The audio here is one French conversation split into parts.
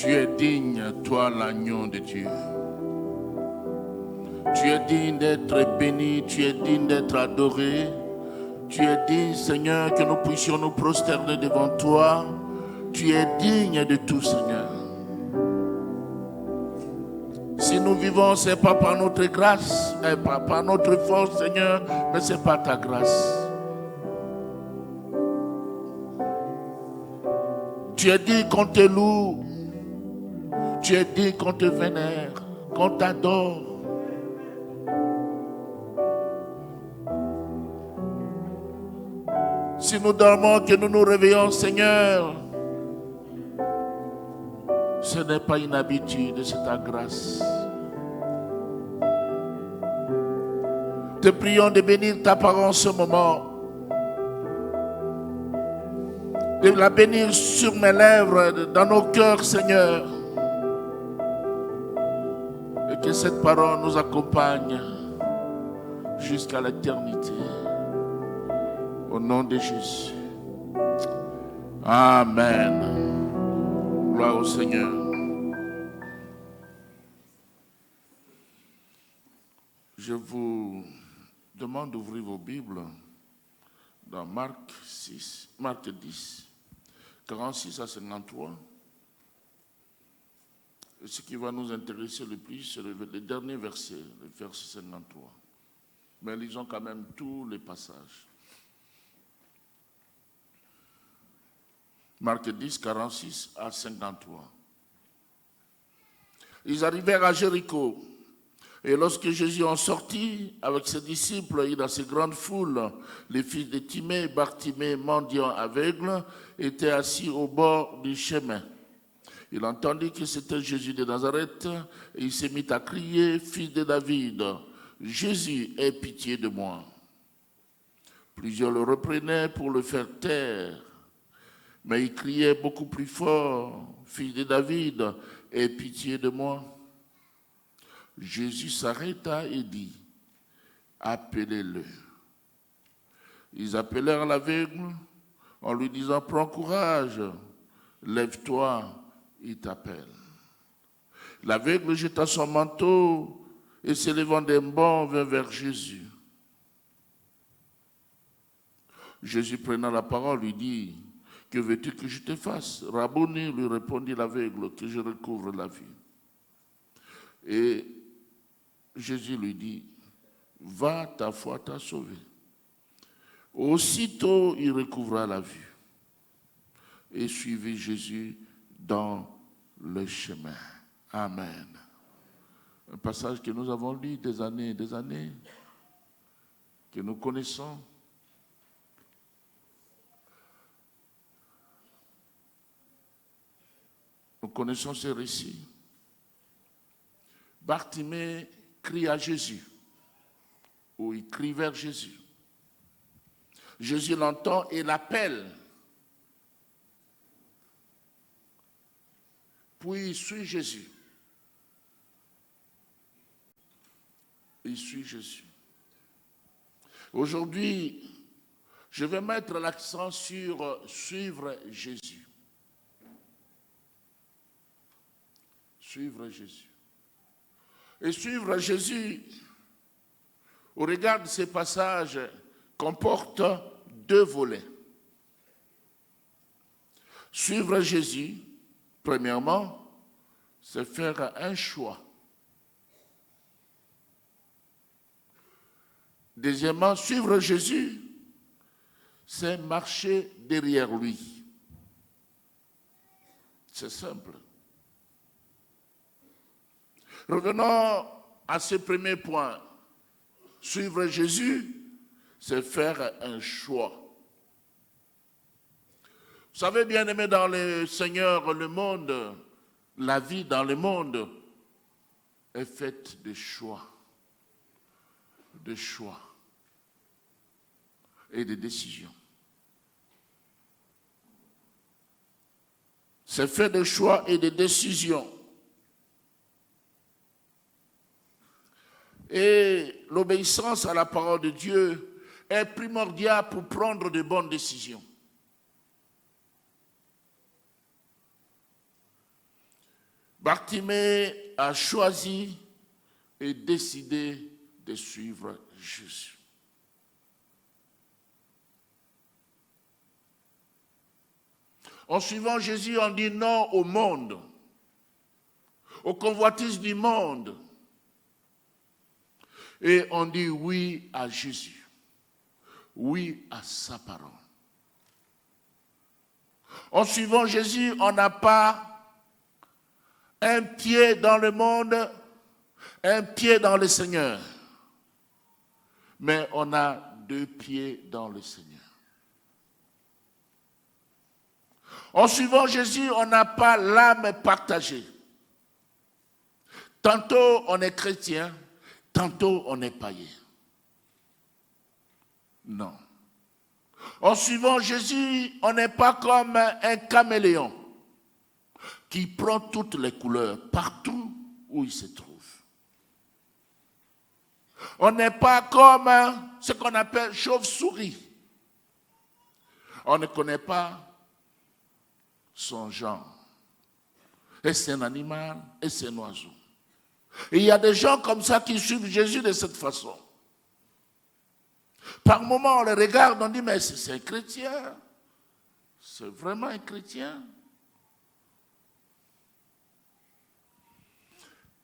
Tu es digne, toi l'agneau de Dieu. Tu es digne d'être béni, tu es digne d'être adoré. Tu es digne, Seigneur, que nous puissions nous prosterner devant toi. Tu es digne de tout, Seigneur. Si nous vivons, ce n'est pas par notre grâce, pas par notre force, Seigneur, mais c'est par ta grâce. Tu es dit qu'on te loue. Tu es dit qu'on te vénère, qu'on t'adore. Si nous dormons, que nous nous réveillons, Seigneur, ce n'est pas une habitude, c'est ta grâce. Te prions de bénir ta parole en ce moment. De la bénir sur mes lèvres, dans nos cœurs, Seigneur. Et que cette parole nous accompagne jusqu'à l'éternité. Au nom de Jésus. Amen. Gloire au Seigneur. Je vous demande d'ouvrir vos Bibles dans Marc 10, 46 à 53. Et ce qui va nous intéresser le plus, c'est le dernier verset, le verset 53. Mais lisons quand même tous les passages. Marc 10, 46 à 53. Ils arrivèrent à Jéricho. Et lorsque Jésus en sortit avec ses disciples et dans ces grandes foules, les fils de Timée et Bartimée, mendiants aveugles, étaient assis au bord du chemin. Il entendit que c'était Jésus de Nazareth et il s'est mis à crier, « Fils de David, Jésus, aie pitié de moi. » Plusieurs le reprenaient pour le faire taire. Mais il criait beaucoup plus fort, « Fils de David, aie pitié de moi. » Jésus s'arrêta et dit, « Appelez-le. » Ils appelèrent l'aveugle en lui disant, « Prends courage, lève-toi, il t'appelle. » L'aveugle jeta son manteau et s'élevant d'un bond vint vers Jésus. Jésus prenant la parole lui dit, « Que veux-tu que je te fasse? » Rabboni, lui répondit l'aveugle, « Que je recouvre la vue. » Et Jésus lui dit, « Va, ta foi t'a sauvé. » Aussitôt, il recouvra la vue et suivit Jésus dans le chemin. Amen. Un passage que nous avons lu des années et des années, que nous connaissons. Nous connaissons ce récit. Bartimée crie à Jésus, ou il crie vers Jésus. Jésus l'entend et l'appelle. Puis il suit Jésus. Il suit Jésus. Aujourd'hui, je vais mettre l'accent sur suivre Jésus. Suivre Jésus. Et suivre Jésus, au regard de ces passages, comporte deux volets. Suivre Jésus, premièrement, c'est faire un choix. Deuxièmement, suivre Jésus, c'est marcher derrière lui. C'est simple. Revenons à ce premier point. Suivre Jésus, c'est faire un choix. Vous savez, bien-aimés dans le Seigneur, le monde, la vie dans le monde est faite de choix. De choix et de décisions. C'est fait de choix et de décisions. Et l'obéissance à la parole de Dieu est primordiale pour prendre de bonnes décisions. Bartimée a choisi et décidé de suivre Jésus. En suivant Jésus, on dit non au monde, aux convoitises du monde, et on dit oui à Jésus, oui à sa parole. En suivant Jésus, on n'a pas un pied dans le monde, un pied dans le Seigneur, mais on a 2 pieds dans le Seigneur. En suivant Jésus, on n'a pas l'âme partagée. Tantôt on est chrétien, tantôt on est païen. Non. En suivant Jésus, on n'est pas comme un caméléon qui prend toutes les couleurs partout où il se trouve. On n'est pas comme ce qu'on appelle chauve-souris. On ne connaît pas son genre. Est-ce un animal? Est-ce un oiseau? Et il y a des gens comme ça qui suivent Jésus de cette façon. Par moments, on les regarde, on dit, mais c'est un chrétien. C'est vraiment un chrétien.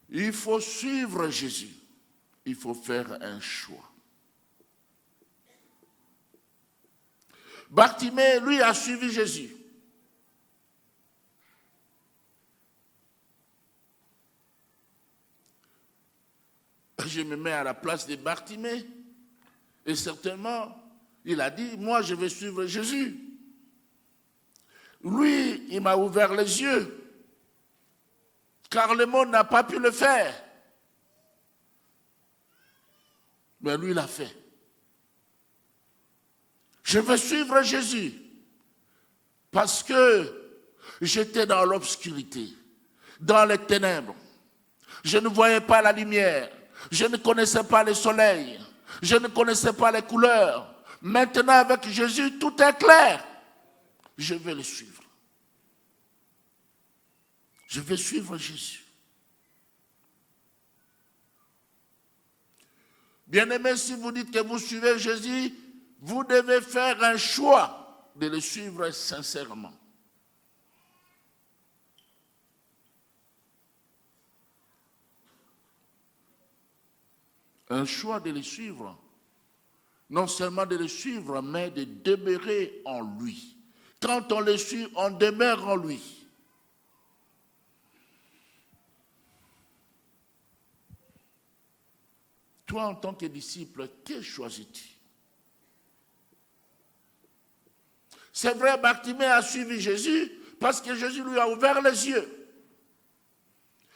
Il faut suivre Jésus. Il faut faire un choix. Bartimée, lui, a suivi Jésus. Je me mets à la place de Bartimée. Et certainement, il a dit, moi je vais suivre Jésus. Lui, il m'a ouvert les yeux, car le monde n'a pas pu le faire. Mais lui, il l'a fait. Je vais suivre Jésus, parce que j'étais dans l'obscurité, dans les ténèbres. Je ne voyais pas la lumière, je ne connaissais pas le soleil. Je ne connaissais pas les couleurs. Maintenant, avec Jésus, tout est clair. Je vais le suivre. Je vais suivre Jésus. Bien-aimés, si vous dites que vous suivez Jésus, vous devez faire un choix de le suivre sincèrement. Un choix de le suivre. Non seulement de le suivre, mais de demeurer en lui. Quand on le suit, on demeure en lui. Toi, en tant que disciple, que choisis-tu? C'est vrai, Bartimée a suivi Jésus parce que Jésus lui a ouvert les yeux.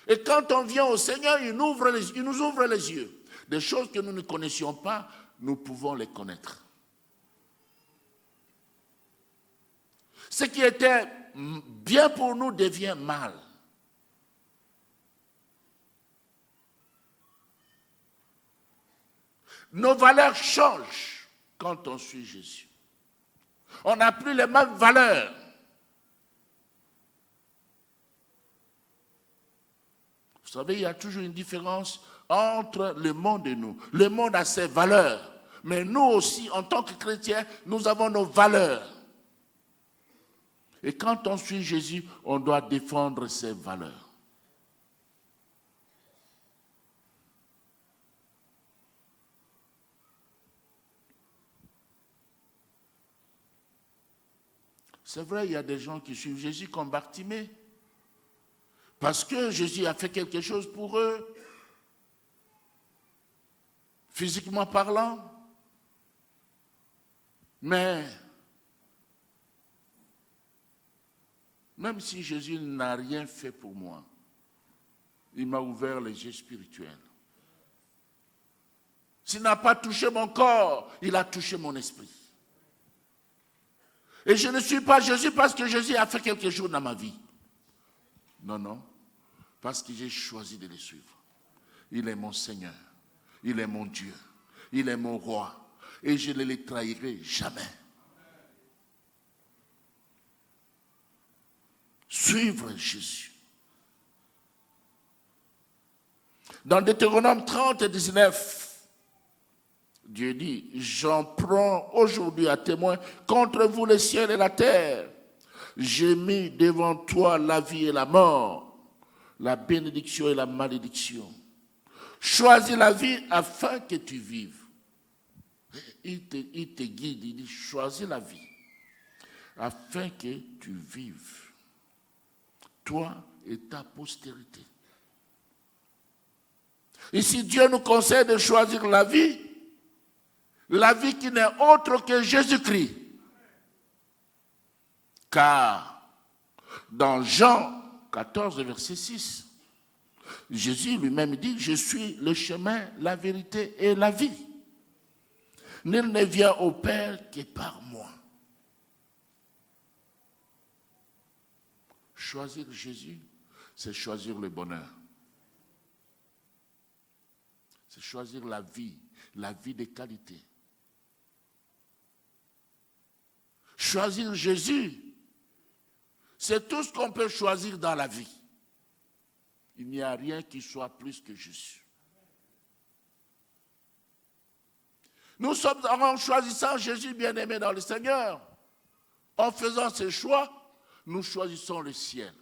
Et quand on vient au Seigneur, il nous ouvre les yeux. Des choses que nous ne connaissions pas, nous pouvons les connaître. Ce qui était bien pour nous devient mal. Nos valeurs changent quand on suit Jésus. On n'a plus les mêmes valeurs. Vous savez, il y a toujours une différence entre le monde et nous. Le monde a ses valeurs, mais nous aussi, en tant que chrétiens, nous avons nos valeurs. Et quand on suit Jésus, on doit défendre ses valeurs. C'est vrai, il y a des gens qui suivent Jésus comme Bartimée, parce que Jésus a fait quelque chose pour eux, physiquement parlant. Mais même si Jésus n'a rien fait pour moi, il m'a ouvert les yeux spirituels. S'il n'a pas touché mon corps, il a touché mon esprit. Et je ne suis pas Jésus parce que Jésus a fait quelque chose dans ma vie. Non, non, parce que j'ai choisi de le suivre. Il est mon Seigneur, il est mon Dieu, il est mon roi. Et je ne le trahirai jamais. Suivre Jésus. Dans Deutéronome 30 et 19, Dieu dit, j'en prends aujourd'hui à témoin contre vous le ciel et la terre. J'ai mis devant toi la vie et la mort, la bénédiction et la malédiction. Choisis la vie afin que tu vives. Il te guide, il dit, choisis la vie afin que tu vives, toi et ta postérité. Et si Dieu nous conseille de choisir la vie qui n'est autre que Jésus-Christ. Car dans Jean 14, verset 6, Jésus lui-même dit, je suis le chemin, la vérité et la vie. Nul ne vient au Père que par moi. Choisir Jésus, c'est choisir le bonheur. C'est choisir la vie de qualité. Choisir Jésus, c'est tout ce qu'on peut choisir dans la vie. Il n'y a rien qui soit plus que Jésus. Nous sommes en choisissant Jésus bien-aimé dans le Seigneur. En faisant ce choix, nous choisissons le ciel.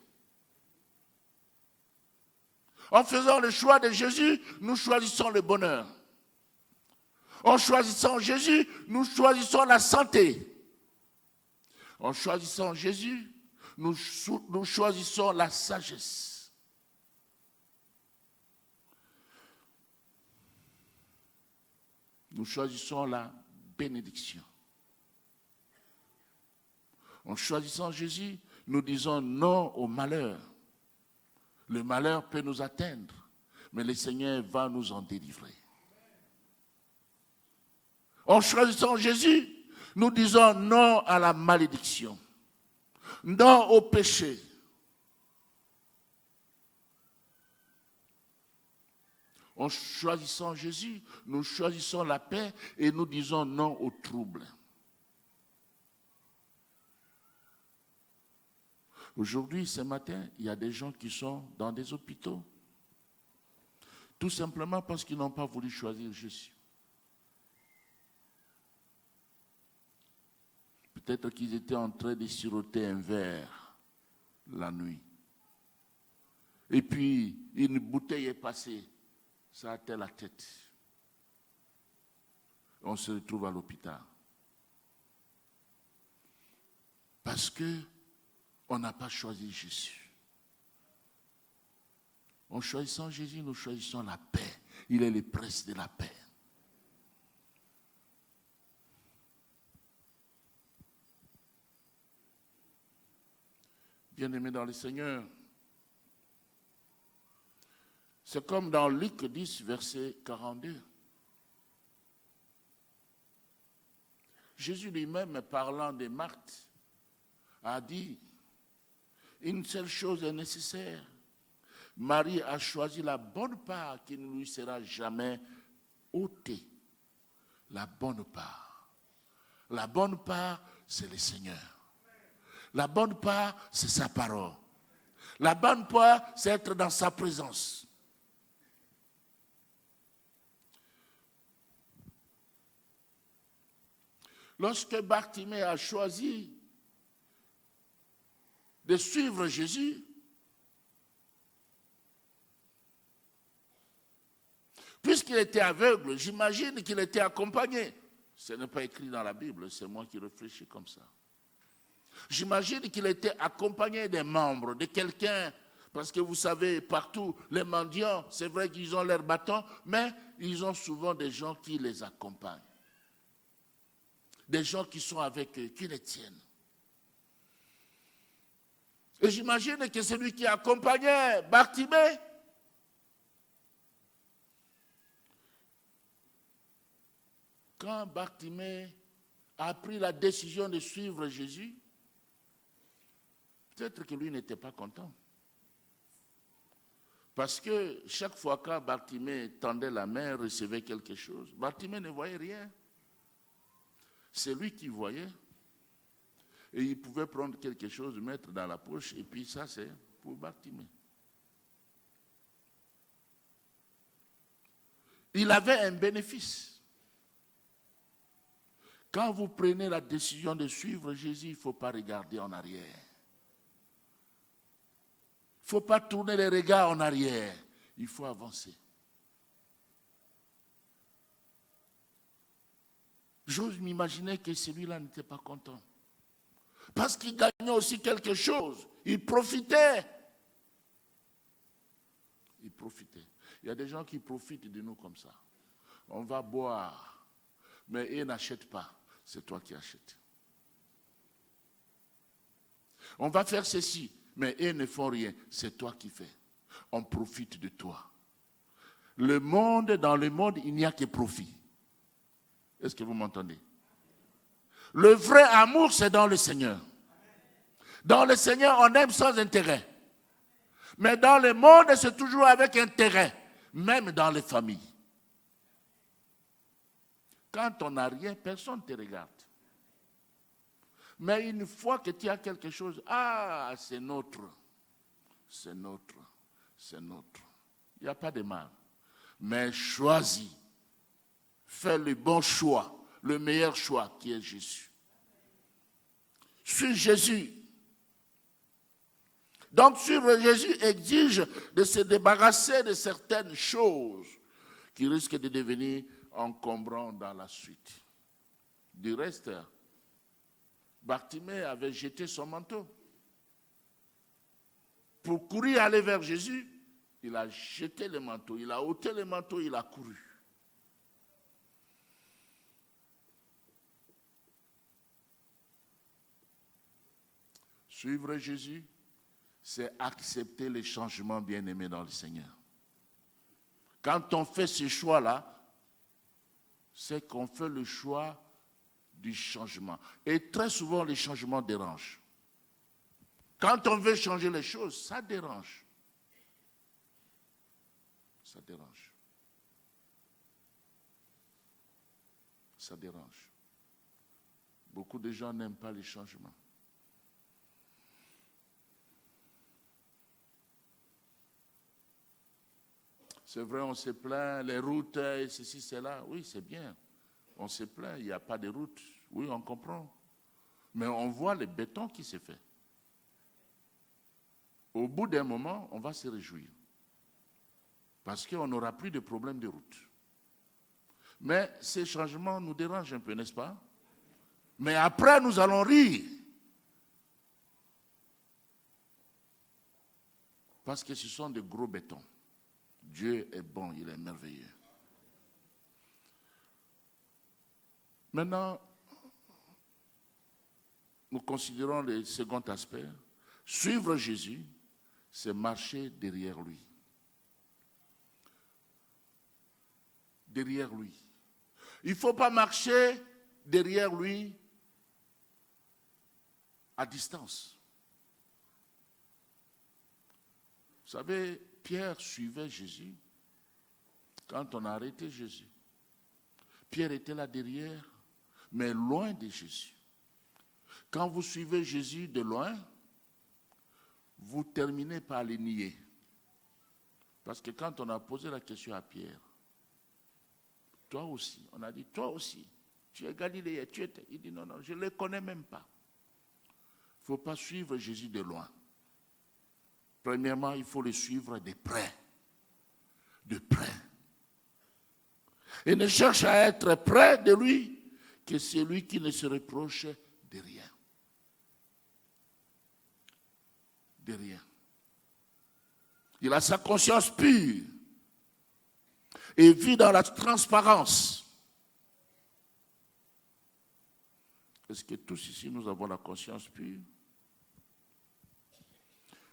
En faisant le choix de Jésus, nous choisissons le bonheur. En choisissant Jésus, nous choisissons la santé. En choisissant Jésus, nous choisissons la sagesse. Nous choisissons la bénédiction. En choisissant Jésus, nous disons non au malheur. Le malheur peut nous atteindre, mais le Seigneur va nous en délivrer. En choisissant Jésus, nous disons non à la malédiction, non au péché. En choisissant Jésus, nous choisissons la paix et nous disons non au trouble. Aujourd'hui, ce matin, il y a des gens qui sont dans des hôpitaux, tout simplement parce qu'ils n'ont pas voulu choisir Jésus. Peut-être qu'ils étaient en train de siroter un verre la nuit. Et puis, une bouteille est passée, ça a atteint la tête. On se retrouve à l'hôpital. Parce qu'on n'a pas choisi Jésus. En choisissant Jésus, nous choisissons la paix. Il est le prince de la paix. Bien-aimés dans le Seigneur, c'est comme dans Luc 10, verset 42. Jésus lui-même, parlant de Marthe, a dit, une seule chose est nécessaire. Marie a choisi la bonne part qui ne lui sera jamais ôtée. La bonne part. La bonne part, c'est le Seigneur. La bonne part, c'est sa parole. La bonne part, c'est être dans sa présence. Lorsque Bartimée a choisi de suivre Jésus, puisqu'il était aveugle, j'imagine qu'il était accompagné. Ce n'est pas écrit dans la Bible, c'est moi qui réfléchis comme ça. J'imagine qu'il était accompagné des membres, de quelqu'un, parce que vous savez, partout, les mendiants, c'est vrai qu'ils ont leur bâton, mais ils ont souvent des gens qui les accompagnent. Des gens qui sont avec eux, qui les tiennent. Et j'imagine que celui qui accompagnait Bartimée, quand Bartimée a pris la décision de suivre Jésus, peut-être que lui n'était pas content. Parce que chaque fois que Bartimée tendait la main, recevait quelque chose, Bartimée ne voyait rien. C'est lui qui voyait. Et il pouvait prendre quelque chose, mettre dans la poche, et puis ça c'est pour Bartimée. Il avait un bénéfice. Quand vous prenez la décision de suivre Jésus, il ne faut pas regarder en arrière. Il ne faut pas tourner les regards en arrière. Il faut avancer. J'ose m'imaginer que celui-là n'était pas content. Parce qu'il gagnait aussi quelque chose. Il profitait. Il profitait. Il y a des gens qui profitent de nous comme ça. On va boire, mais ils n'achètent pas. C'est toi qui achètes. On va faire ceci, mais ils ne font rien. C'est toi qui fais. On profite de toi. Dans le monde, il n'y a que profit. Est-ce que vous m'entendez? Le vrai amour, c'est dans le Seigneur. Dans le Seigneur, on aime sans intérêt. Mais dans le monde, c'est toujours avec intérêt. Même dans les familles. Quand on n'a rien, personne ne te regarde. Mais une fois que tu as quelque chose, c'est notre. C'est notre. C'est notre. Il n'y a pas de mal. Mais choisis. Fais le bon choix. Le meilleur choix qui est Jésus. Suis Jésus. Donc suivre Jésus exige de se débarrasser de certaines choses qui risquent de devenir encombrant dans la suite. Du reste, Bartimée avait jeté son manteau. Pour courir aller vers Jésus, il a jeté le manteau, il a ôté le manteau, il a couru. Suivre Jésus, c'est accepter les changements bien-aimés dans le Seigneur. Quand on fait ce choix-là, c'est qu'on fait le choix du changement. Et très souvent, les changements dérangent. Quand on veut changer les choses, ça dérange. Ça dérange. Ça dérange. Beaucoup de gens n'aiment pas les changements. C'est vrai, on se plaint, les routes, et ceci, cela. Oui, c'est bien. On se plaint, il n'y a pas de route. Oui, on comprend. Mais on voit le béton qui se fait. Au bout d'un moment, on va se réjouir. Parce qu'on n'aura plus de problème de route. Mais ces changements nous dérangent un peu, n'est-ce pas? Mais après, nous allons rire. Parce que ce sont de gros bétons. Dieu est bon, il est merveilleux. Maintenant, nous considérons le second aspect. Suivre Jésus, c'est marcher derrière lui. Derrière lui. Il ne faut pas marcher derrière lui à distance. Vous savez, Pierre suivait Jésus quand on a arrêté Jésus. Pierre était là derrière, mais loin de Jésus. Quand vous suivez Jésus de loin, vous terminez par le nier. Parce que quand on a posé la question à Pierre, toi aussi, on a dit, toi aussi, tu es Galiléen, tu étais. Il dit, non, je ne le connais même pas. Il ne faut pas suivre Jésus de loin. Premièrement, il faut le suivre de près. De près. Et ne cherche à être près de lui que celui qui ne se reproche de rien. De rien. Il a sa conscience pure et vit dans la transparence. Est-ce que tous ici, nous avons la conscience pure?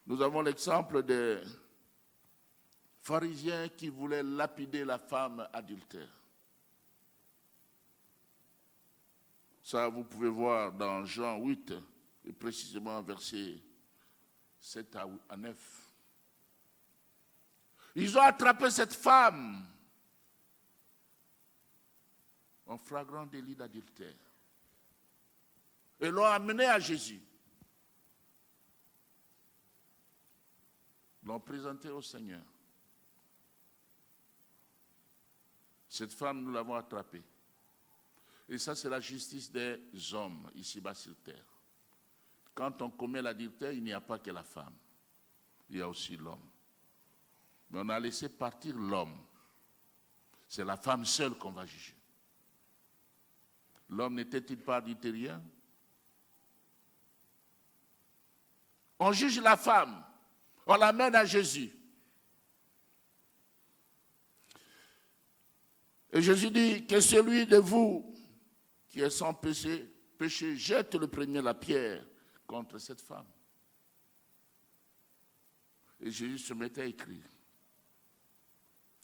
Nous avons l'exemple des pharisiens qui voulaient lapider la femme adultère. Ça, vous pouvez voir dans Jean 8, et précisément versets 7 à 9. Ils ont attrapé cette femme en flagrant délit d'adultère et l'ont amenée à Jésus. L'ont présentée au Seigneur. Cette femme, nous l'avons attrapée. Et ça, c'est la justice des hommes, ici-bas sur terre. Quand on commet l'adultère, il n'y a pas que la femme. Il y a aussi l'homme. Mais on a laissé partir l'homme. C'est la femme seule qu'on va juger. L'homme n'était-il pas adultérien? On juge la femme. On l'amène à Jésus. Et Jésus dit que celui de vous qui est sans péché, jette le premier la pierre contre cette femme. Et Jésus se mettait à écrire.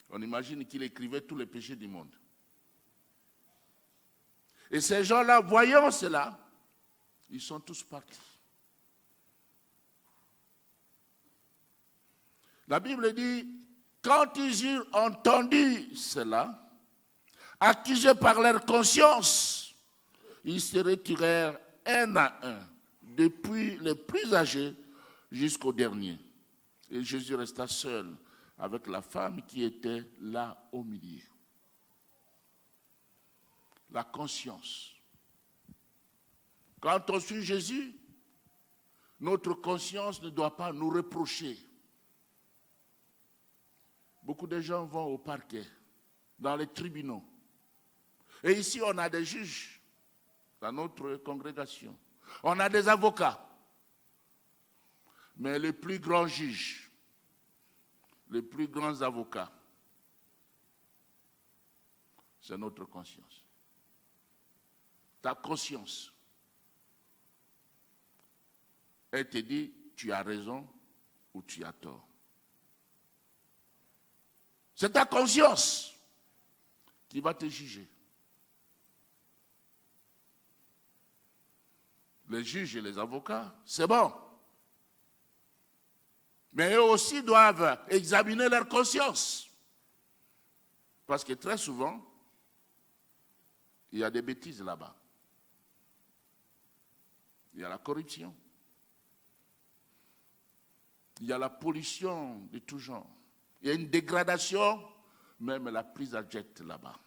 On imagine qu'il écrivait tous les péchés du monde. Et ces gens-là, voyant cela, ils sont tous partis. La Bible dit, quand ils eurent entendu cela, accusés par leur conscience, ils se retirèrent un à un, depuis les plus âgés jusqu'au dernier. Et Jésus resta seul avec la femme qui était là au milieu. La conscience. Quand on suit Jésus, notre conscience ne doit pas nous reprocher. Beaucoup de gens vont au parquet, dans les tribunaux. Et ici, on a des juges dans notre congrégation. On a des avocats. Mais les plus grands juges, les plus grands avocats, c'est notre conscience. Ta conscience. Elle te dit, tu as raison ou tu as tort. C'est ta conscience qui va te juger. Les juges et les avocats, c'est bon. Mais eux aussi doivent examiner leur conscience. Parce que très souvent, il y a des bêtises là-bas. Il y a la corruption. Il y a la pollution de tout genre. Il y a une dégradation, même la plus abjecte là-bas.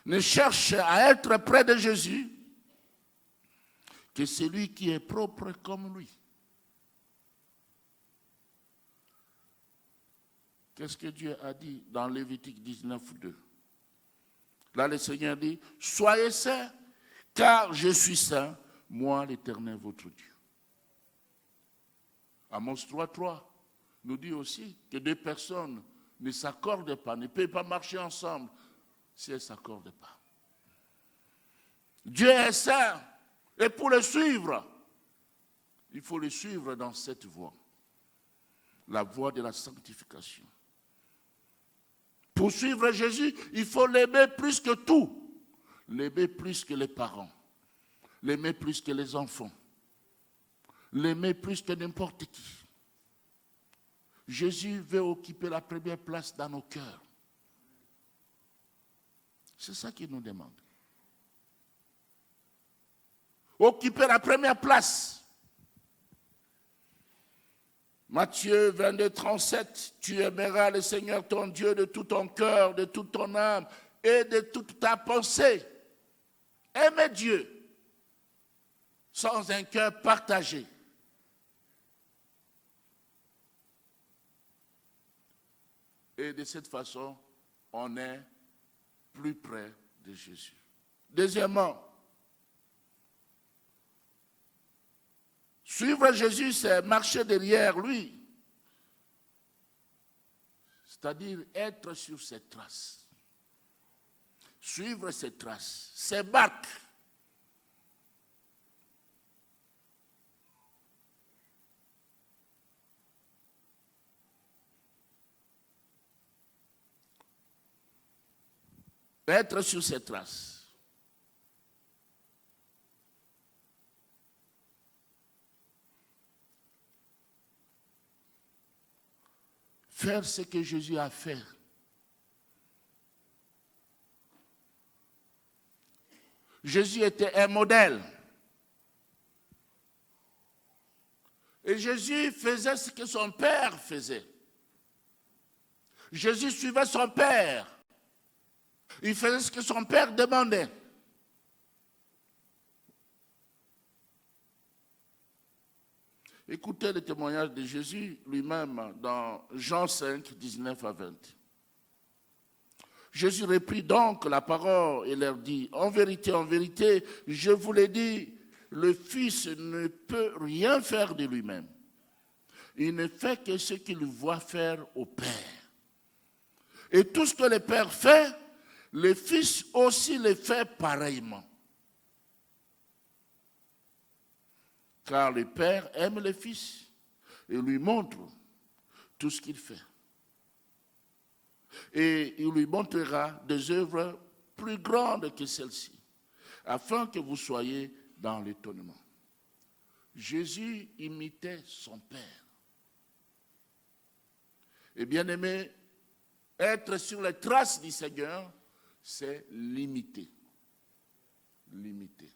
Ne cherche à être près de Jésus que celui qui est propre comme lui. Qu'est-ce que Dieu a dit dans Lévitique 19:2? Là, le Seigneur dit, soyez saints, car je suis saint, moi l'Éternel votre Dieu. Amos 3:3 nous dit aussi que deux personnes ne s'accordent pas, ne peuvent pas marcher ensemble si elles ne s'accordent pas. Dieu est saint, et pour le suivre, il faut le suivre dans cette voie, la voie de la sanctification. Pour suivre Jésus, il faut l'aimer plus que tout, l'aimer plus que les parents, l'aimer plus que les enfants, l'aimer plus que n'importe qui. Jésus veut occuper la première place dans nos cœurs. C'est ça qu'il nous demande. Occuper la première place. Matthieu 22:37, tu aimeras le Seigneur ton Dieu de tout ton cœur, de toute ton âme et de toute ta pensée. Aimer Dieu sans un cœur partagé. Et de cette façon, on est plus près de Jésus. Deuxièmement, suivre Jésus, c'est marcher derrière lui. C'est-à-dire être sur ses traces. Suivre ses traces, ses marques. Être sur ses traces. Faire ce que Jésus a fait. Jésus était un modèle. Et Jésus faisait ce que son Père faisait. Jésus suivait son Père. Il faisait ce que son Père demandait. Écoutez le témoignage de Jésus lui-même dans Jean 5, 19 à 20. Jésus reprit donc la parole et leur dit, en vérité, je vous l'ai dit, le Fils ne peut rien faire de lui-même. Il ne fait que ce qu'il voit faire au Père. Et tout ce que le Père fait, le Fils aussi le fait pareillement. Car le Père aime le Fils et lui montre tout ce qu'il fait. Et il lui montrera des œuvres plus grandes que celles-ci, afin que vous soyez dans l'étonnement. Jésus imitait son Père. Et bien aimé, être sur les traces du Seigneur, c'est l'imiter. L'imiter.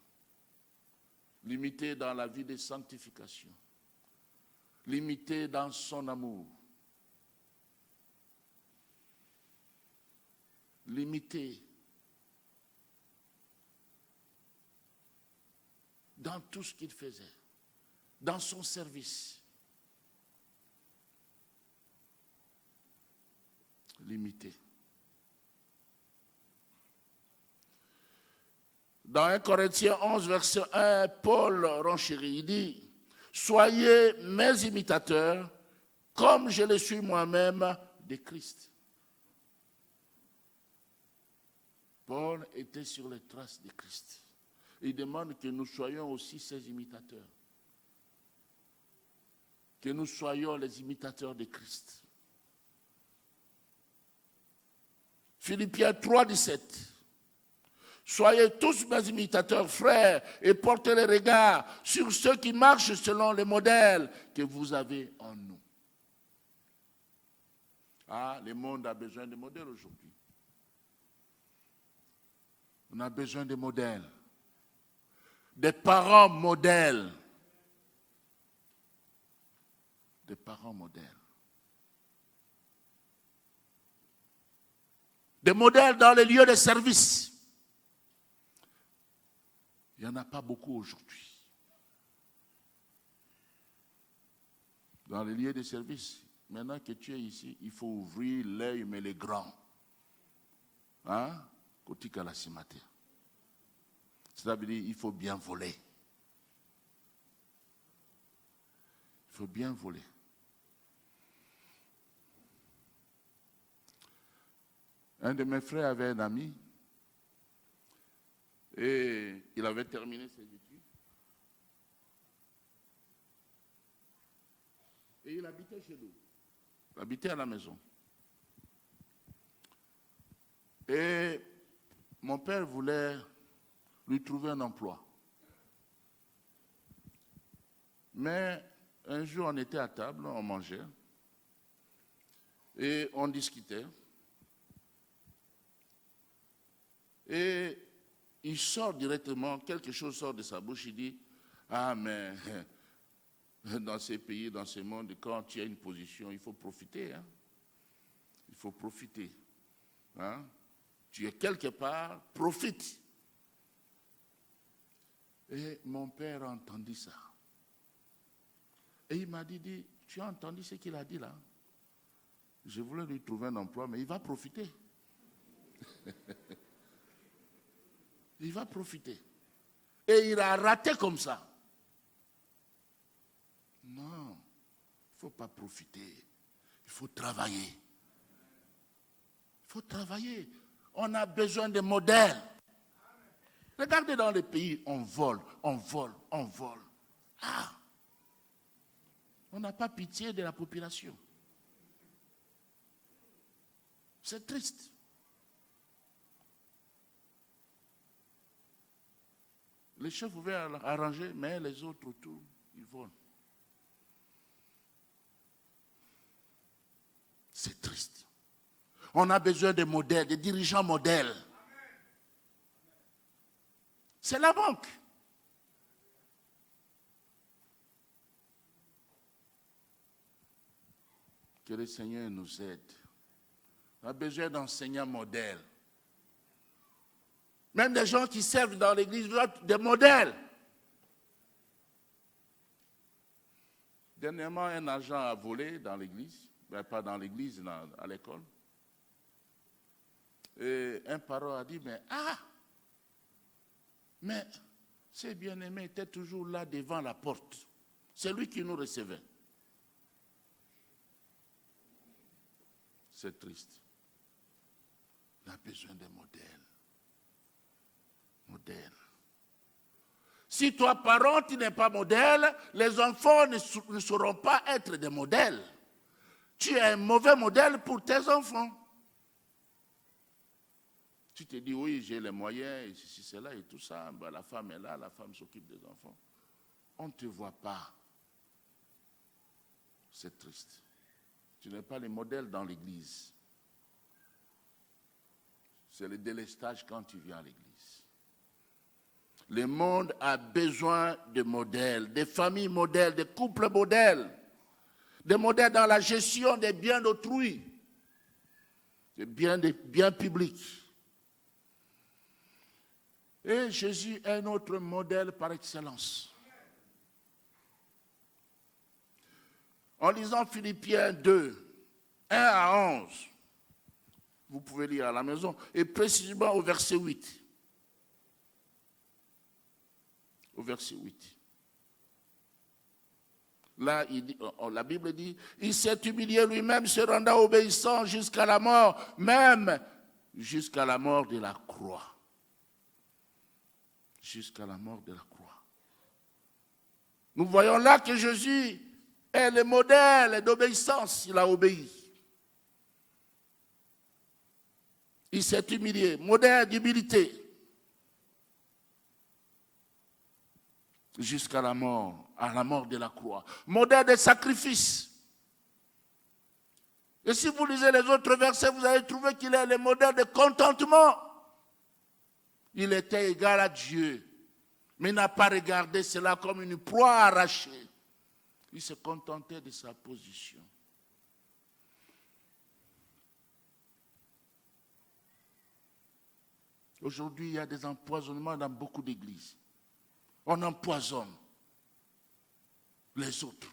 L'imiter dans la vie de sanctification. L'imiter dans son amour. L'imiter dans tout ce qu'il faisait, dans son service. L'imiter. Dans 1 Corinthiens 11, verset 1, Paul renchérit, il dit, « Soyez mes imitateurs, comme je le suis moi-même de Christ. » Paul était sur les traces de Christ. Il demande que nous soyons aussi ses imitateurs. Que nous soyons les imitateurs de Christ. Philippiens 3, 17. Soyez tous mes imitateurs, frères, et portez les regards sur ceux qui marchent selon les modèles que vous avez en nous. Ah, le monde a besoin de modèles aujourd'hui. On a besoin de modèles. Des parents modèles. Des parents modèles. Des modèles dans les lieux de service. Il n'y en a pas beaucoup aujourd'hui. Dans les lieux de service, maintenant que tu es ici, il faut ouvrir l'œil, mais les grands. Hein? Kotika la simate. Ça veut dire qu'il faut bien voler. Il faut bien voler. Un de mes frères avait un ami et il avait terminé ses études. Et il habitait chez nous. Il habitait à la maison. Et mon père voulait lui trouver un emploi. Mais un jour, on était à table, on mangeait, et on discutait. Et il sort directement, quelque chose sort de sa bouche, il dit, « Ah, mais dans ces pays, dans ce monde, quand tu as une position, il faut profiter. Hein? Il faut profiter. Hein? Tu es quelque part, profite. » Et mon père a entendu ça. Et il m'a dit, tu as entendu ce qu'il a dit là? Je voulais lui trouver un emploi, mais il va profiter. Il va profiter. Et il a raté comme ça. Non, il ne faut pas profiter. Il faut travailler. Il faut travailler. On a besoin de modèles. Regardez dans les pays, on vole, on vole, on vole. Ah! On n'a pas pitié de la population. C'est triste. Les chefs pouvaient arranger, mais les autres autour, ils volent. C'est triste. On a besoin de modèles, de dirigeants modèles. C'est la banque. Que le Seigneur nous aide. On a besoin d'enseignants modèles. Même des gens qui servent dans l'église doivent être des modèles. Dernièrement, un agent a volé dans l'église, pas dans l'église, à l'école. Et un parent a dit, mais ce bien-aimé était toujours là devant la porte. C'est lui qui nous recevait. C'est triste. On a besoin de modèles. Modèle. Si toi, parent, tu n'es pas modèle, les enfants ne sauront pas être des modèles. Tu es un mauvais modèle pour tes enfants. Tu te dis, oui, j'ai les moyens, et ceci, cela, et tout ça. Ben, la femme est là, la femme s'occupe des enfants. On ne te voit pas. C'est triste. Tu n'es pas le modèle dans l'église. C'est le délestage quand tu viens à l'église. Le monde a besoin de modèles, de familles modèles, de couples modèles, de modèles dans la gestion des biens d'autrui, des biens publics. Et Jésus est notre modèle par excellence. En lisant Philippiens 2, 1 à 11, vous pouvez lire à la maison, et précisément au verset 8. Au verset 8. Là, la Bible dit, il s'est humilié lui-même, se rendant obéissant jusqu'à la mort, même jusqu'à la mort de la croix. Jusqu'à la mort de la croix. Nous voyons là que Jésus est le modèle d'obéissance, il a obéi. Il s'est humilié, modèle d'humilité. Jusqu'à la mort, à la mort de la croix. Modèle de sacrifice. Et si vous lisez les autres versets, vous allez trouver qu'il est le modèle de contentement. Il était égal à Dieu, mais il n'a pas regardé cela comme une proie arrachée. Il se contentait de sa position. Aujourd'hui, il y a des empoisonnements dans beaucoup d'églises. On empoisonne les autres.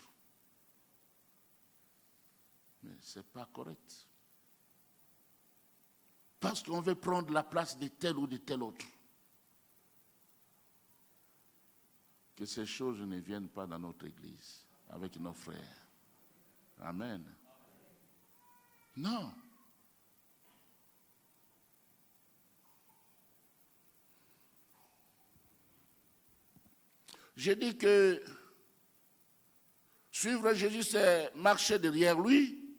Mais ce n'est pas correct. Parce qu'on veut prendre la place de tel ou de tel autre. Que ces choses ne viennent pas dans notre église avec nos frères. Amen. Non. Je dis que suivre Jésus, c'est marcher derrière lui,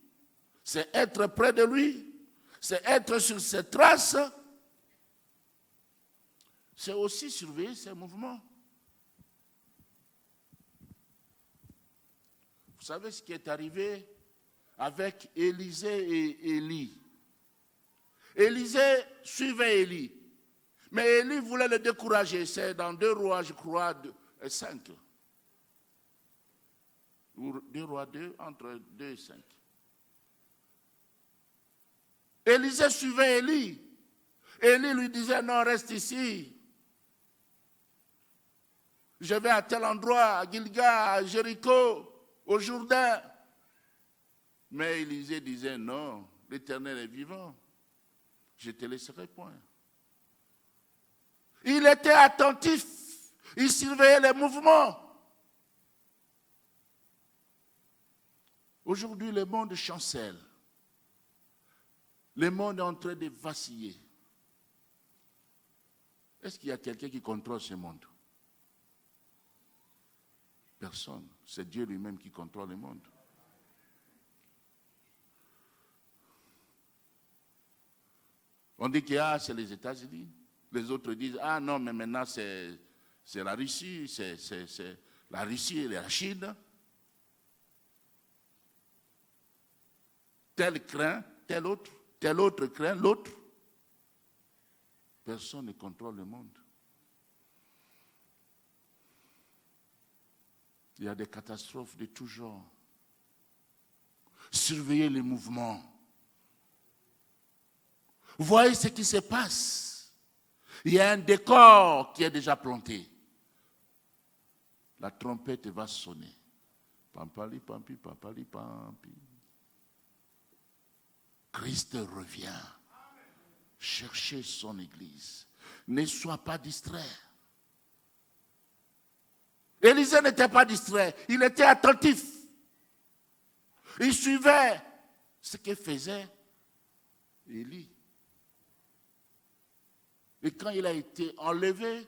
c'est être près de lui, c'est être sur ses traces, c'est aussi surveiller ses mouvements. Vous savez ce qui est arrivé avec Élisée et Élie. Élisée suivait Élie, mais Élie voulait le décourager. C'est dans 2 Rois, je crois, 5. Ou 2 Rois 2, entre 2 et 5. Élisée suivait Élie. Élie lui disait, non, reste ici. Je vais à tel endroit, à Gilgal, à Jéricho, au Jourdain. Mais Élisée disait, non, l'Éternel est vivant. Je ne te laisserai point. Il était attentif. Il surveillait les mouvements. Aujourd'hui, le monde chancelle. Le monde est en train de vaciller. Est-ce qu'il y a quelqu'un qui contrôle ce monde? Personne. C'est Dieu lui-même qui contrôle le monde. On dit que c'est les États-Unis. Les autres disent, non, mais maintenant c'est la Russie, c'est la Russie et la Chine. Tel craint, tel autre craint l'autre. Personne ne contrôle le monde. Il y a des catastrophes de tout genre. Surveillez les mouvements. Voyez ce qui se passe. Il y a un décor qui est déjà planté. La trompette va sonner. Pampali, pampi, pampali, pampi. Christ revient. Cherchez son Église. Ne sois pas distrait. Élisée n'était pas distrait. Il était attentif. Il suivait ce que faisait Élie. Et quand il a été enlevé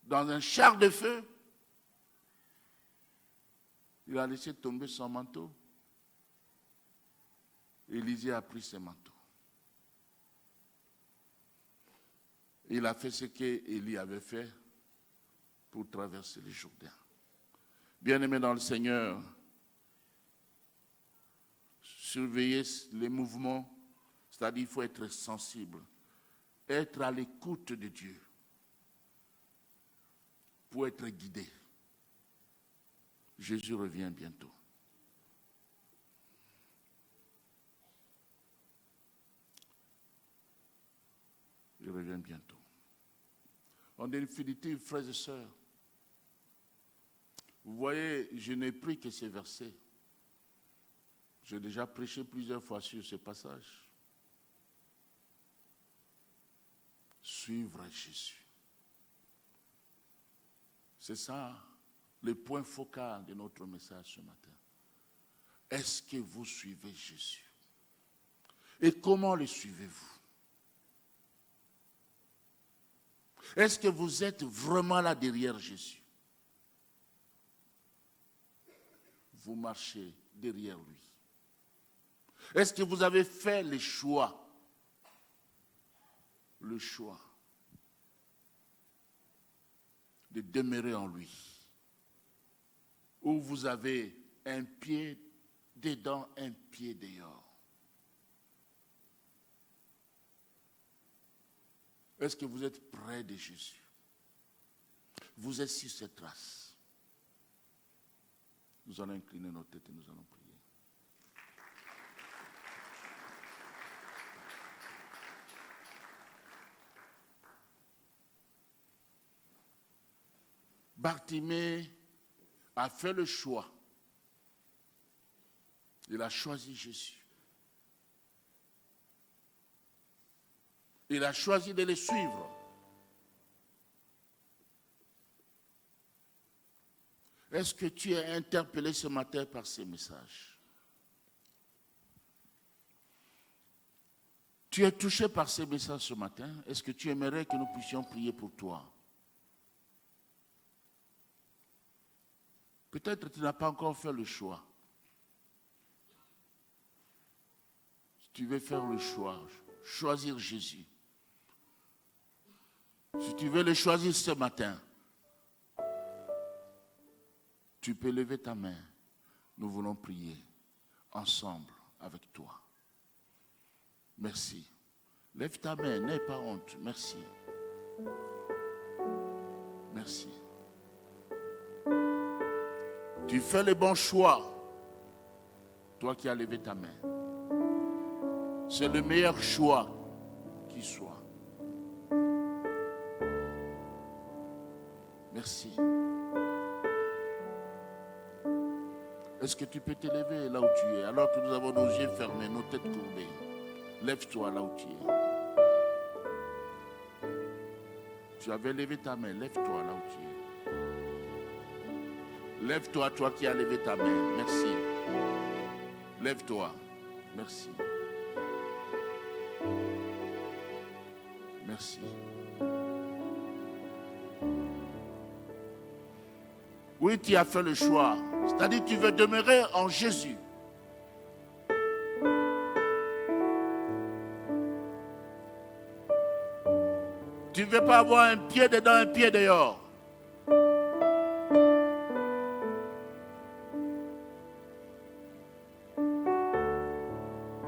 dans un char de feu, il a laissé tomber son manteau. Élisée a pris ses manteaux. Il a fait ce qu'Élie avait fait pour traverser le Jourdain. Bien-aimés dans le Seigneur, surveiller les mouvements, c'est-à-dire qu'il faut être sensible, être à l'écoute de Dieu pour être guidé. Jésus revient bientôt. Il revient bientôt. En définitive, frères et sœurs, vous voyez, je n'ai pris que ces versets. J'ai déjà prêché plusieurs fois sur ce passage. Suivre Jésus. C'est ça le point focal de notre message ce matin. Est-ce que vous suivez Jésus? Et comment le suivez-vous? Est-ce que vous êtes vraiment là derrière Jésus? Vous marchez derrière lui. Est-ce que vous avez fait le choix de demeurer en lui? Ou vous avez un pied dedans, un pied dehors? Est-ce que vous êtes près de Jésus? Vous êtes sur cette trace. Nous allons incliner nos têtes et nous allons prier. Bartimée a fait le choix. Il a choisi Jésus. Il a choisi de le suivre. Est-ce que tu es interpellé ce matin par ces messages? Tu es touché par ces messages ce matin? Est-ce que tu aimerais que nous puissions prier pour toi? Peut-être que tu n'as pas encore fait le choix. Si tu veux faire le choix, choisir Jésus. Si tu veux le choisir ce matin, tu peux lever ta main. Nous voulons prier ensemble avec toi. Merci. Lève ta main, n'aie pas honte. Merci. Merci. Tu fais le bon choix. Toi qui as levé ta main. C'est le meilleur choix qui soit. Merci. Est-ce que tu peux te lever là où tu es, alors que nous avons nos yeux fermés, nos têtes courbées? Lève-toi là où tu es. Tu avais levé ta main, lève-toi là où tu es. Lève-toi, toi qui as levé ta main. Merci. Lève-toi. Merci. Merci. Oui, tu as fait le choix. C'est-à-dire que tu veux demeurer en Jésus. Tu ne veux pas avoir un pied dedans, un pied dehors.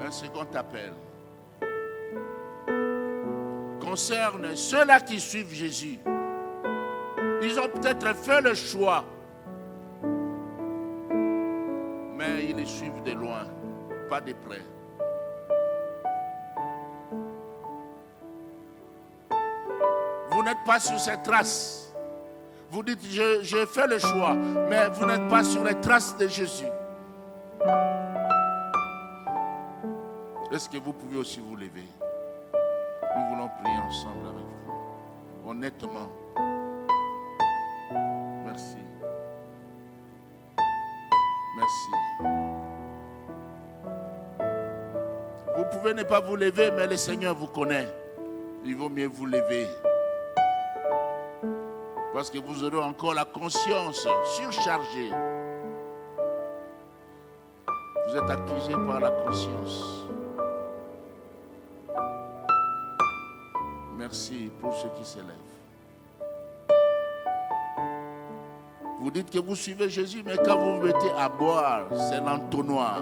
Un second appel concerne ceux-là qui suivent Jésus. Ils ont peut-être fait le choix, mais ils les suivre de loin, pas de près. Vous n'êtes pas sur ces traces. Vous dites, j'ai fait le choix, mais vous n'êtes pas sur les traces de Jésus. Est-ce que vous pouvez aussi vous lever? Nous voulons prier ensemble avec vous, honnêtement. Merci. Merci. Vous pouvez ne pas vous lever, mais le Seigneur vous connaît. Il vaut mieux vous lever. Parce que vous aurez encore la conscience surchargée. Vous êtes accusé par la conscience. Merci pour ceux qui s'élèvent. Vous dites que vous suivez Jésus, mais quand vous vous mettez à boire, c'est l'entonnoir.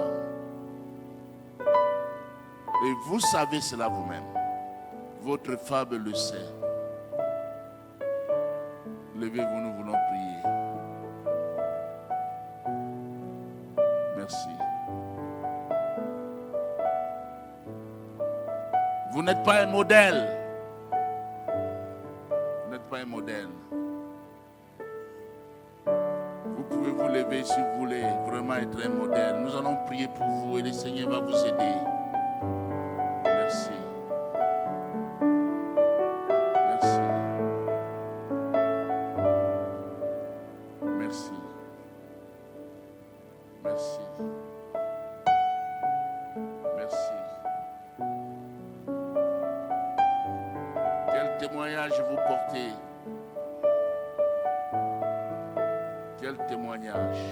Et vous savez cela vous-même. Votre femme le sait. Levez-vous, nous voulons prier. Merci. Vous n'êtes pas un modèle. Vous n'êtes pas un modèle. Vous pouvez vous lever si vous voulez vraiment être un modèle. Nous allons prier pour vous et le Seigneur va vous aider. Merci. Merci. Merci. Merci. Merci. Quel témoignage vous portez? Quel témoignage?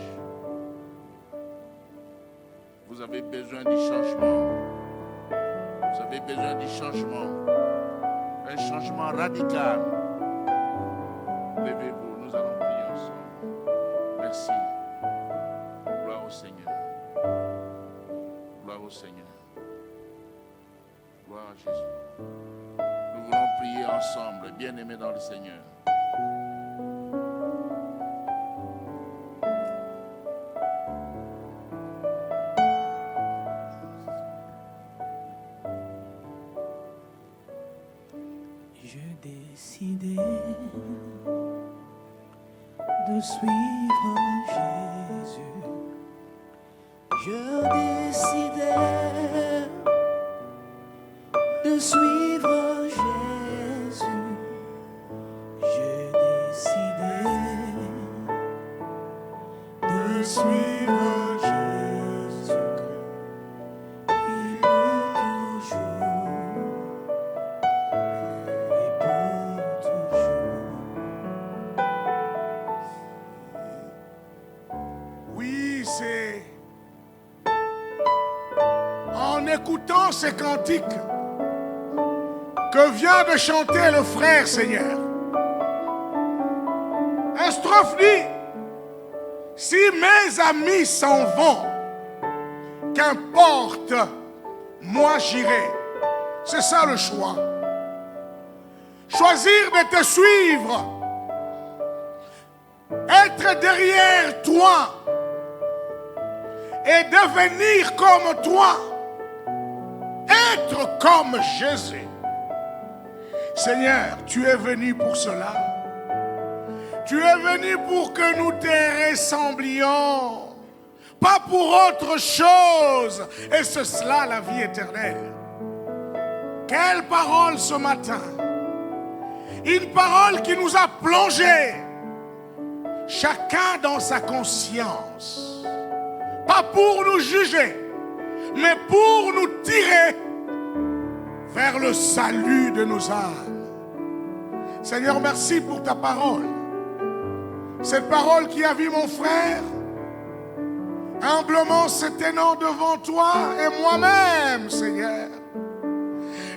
Vous avez besoin du changement. Vous avez besoin du changement. Un changement radical. Levez-vous, nous allons prier ensemble. Merci. Gloire au Seigneur. Gloire au Seigneur. Gloire à Jésus. Nous voulons prier ensemble, bien-aimés dans le Seigneur. Je décidais de suivre Jésus. Je décidais de suivre Jésus. Je décidais de suivre Jésus. Et pour toujours. Et pour toujours. Oui, c'est en écoutant ces cantiques que vient de chanter le frère Seigneur. Un strophe dit: si mes amis s'en vont, qu'importe, moi j'irai. C'est ça le choix. Choisir de te suivre, être derrière toi et devenir comme toi, être comme Jésus. Seigneur, tu es venu pour cela. Tu es venu pour que nous te ressemblions, pas pour autre chose, et c'est cela la vie éternelle. Quelle parole ce matin! Une parole qui nous a plongés, chacun dans sa conscience, pas pour nous juger, mais pour nous tirer vers le salut de nos âmes. Seigneur, merci pour ta parole. Cette parole qui a vu mon frère humblement se tenant devant toi et moi-même, Seigneur.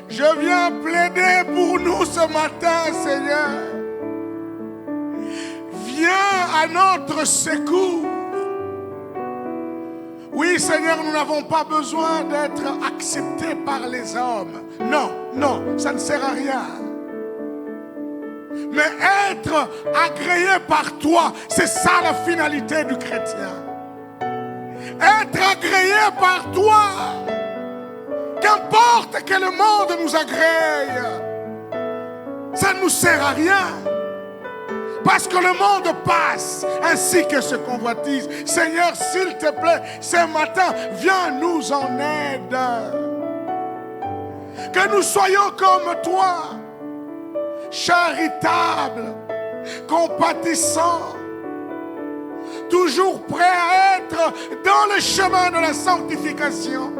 Je viens plaider pour nous ce matin, Seigneur. Viens à notre secours. Oui, Seigneur, nous n'avons pas besoin d'être acceptés par les hommes. Non, non, ça ne sert à rien. Mais être agréé par toi, c'est ça la finalité du chrétien. être agréés par toi. Qu'importe que le monde nous agrée, ça ne nous sert à rien. Parce que le monde passe, ainsi que ce convoitise. Seigneur, s'il te plaît, ce matin, viens nous en aide. Que nous soyons comme toi, charitables, compatissants, toujours prêts à être dans le chemin de la sanctification.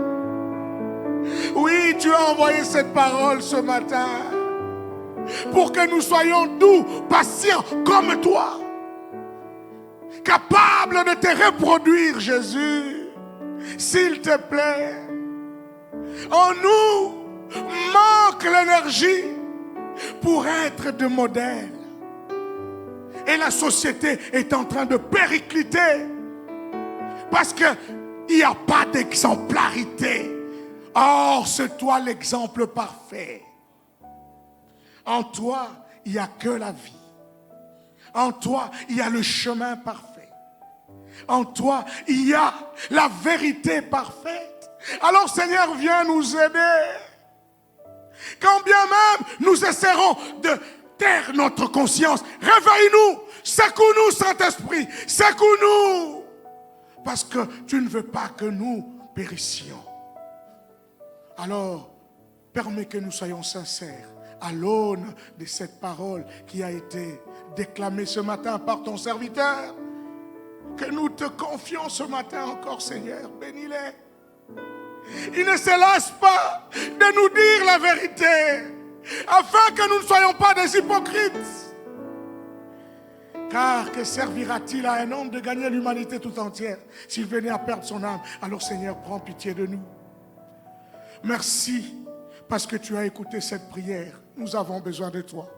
Oui, tu as envoyé cette parole ce matin pour que nous soyons doux, patients comme toi, capables de te reproduire, Jésus. S'il te plaît, en nous manque l'énergie pour être de modèle. Et la société est en train de péricliter parce qu'il n'y a pas d'exemplarité. Or, c'est toi l'exemple parfait. En toi, il n'y a que la vie. En toi, il y a le chemin parfait. En toi, il y a la vérité parfaite. Alors, Seigneur, viens nous aider. Quand bien même nous essaierons de taire notre conscience, réveille-nous, secoue-nous, Saint-Esprit, secoue-nous. Parce que tu ne veux pas que nous périssions. Alors, permets que nous soyons sincères à l'aune de cette parole qui a été déclamée ce matin par ton serviteur. Que nous te confions ce matin encore, Seigneur. Bénis-les. Ils ne se lassent pas de nous dire la vérité, afin que nous ne soyons pas des hypocrites. Car que servira-t-il à un homme de gagner l'humanité tout entière s'il venait à perdre son âme? Alors, Seigneur, prends pitié de nous. Merci parce que tu as écouté cette prière. Nous avons besoin de toi.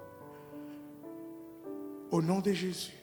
Au nom de Jésus.